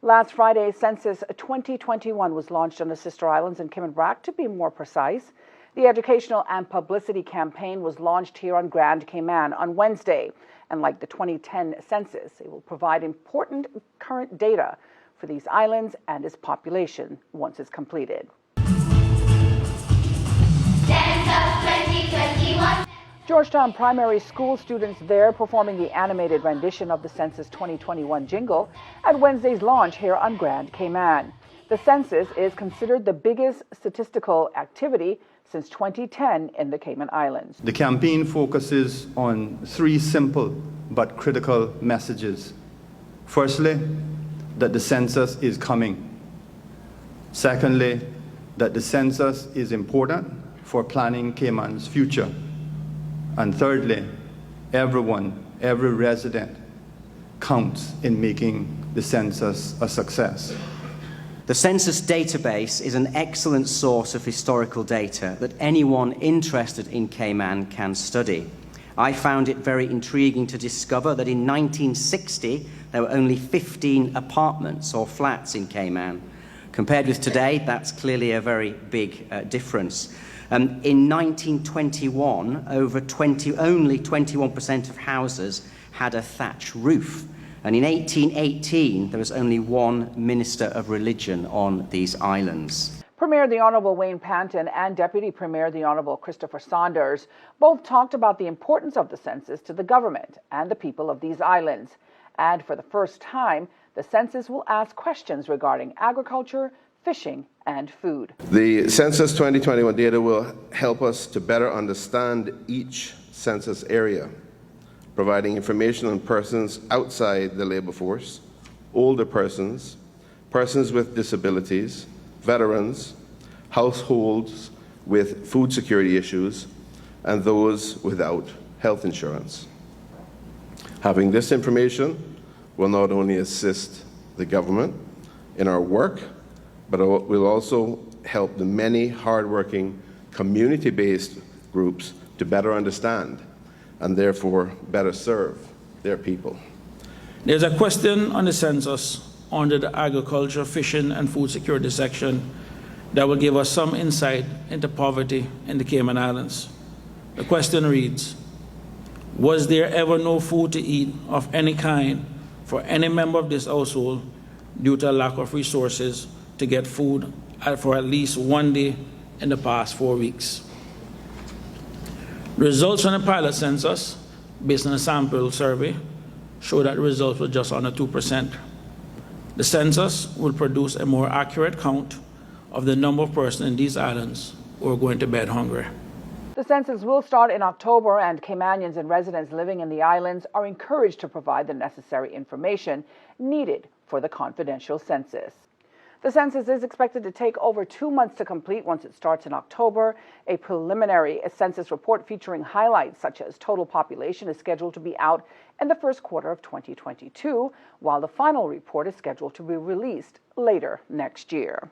Last Friday, Census 2021 was launched on the sister islands in Kim and Brack, to be more precise. The educational and publicity campaign was launched here on Grand Cayman on Wednesday. And like the 2010 census, it will provide important current data for these islands and its population once it's completed. Census 2021. Georgetown primary school students there performing the animated rendition of the Census 2021 jingle at Wednesday's launch here on Grand Cayman. The census is considered the biggest statistical activity since 2010 in the Cayman Islands. The campaign focuses on three simple but critical messages. Firstly, that the census is coming. Secondly, that the census is important for planning Cayman's future. And thirdly, everyone, every resident counts in making the census a success. The census database is an excellent source of historical data that anyone interested in Cayman can study. I found it very intriguing to discover that in 1960 there were only 15 apartments or flats in Cayman. Compared with today, that's clearly a very big difference. In 1921, only 21% of houses had a thatch roof. And in 1818, there was only one minister of religion on these islands. Premier the Honourable Wayne Panton and Deputy Premier the Honourable Christopher Saunders both talked about the importance of the census to the government and the people of these islands. And for the first time, the census will ask questions regarding agriculture, fishing, and food. The Census 2021 data will help us to better understand each census area, providing information on persons outside the labor force, older persons, persons with disabilities, veterans, households with food security issues, and those without health insurance. Having this information will not only assist the government in our work, but it will also help the many hardworking community-based groups to better understand and therefore better serve their people. There's a question on the census under the agriculture, fishing, and food security section that will give us some insight into poverty in the Cayman Islands. The question reads, was there ever no food to eat of any kind for any member of this household due to a lack of resources to get food for at least one day in the past 4 weeks? Results from the pilot census, based on a sample survey, show that the results were just under 2%. The census will produce a more accurate count of the number of persons in these islands who are going to bed hungry. The census will start in October, and Caymanians and residents living in the islands are encouraged to provide the necessary information needed for the confidential census. The census is expected to take over 2 months to complete once it starts in October. A preliminary census report featuring highlights such as total population is scheduled to be out in the first quarter of 2022, while the final report is scheduled to be released later next year.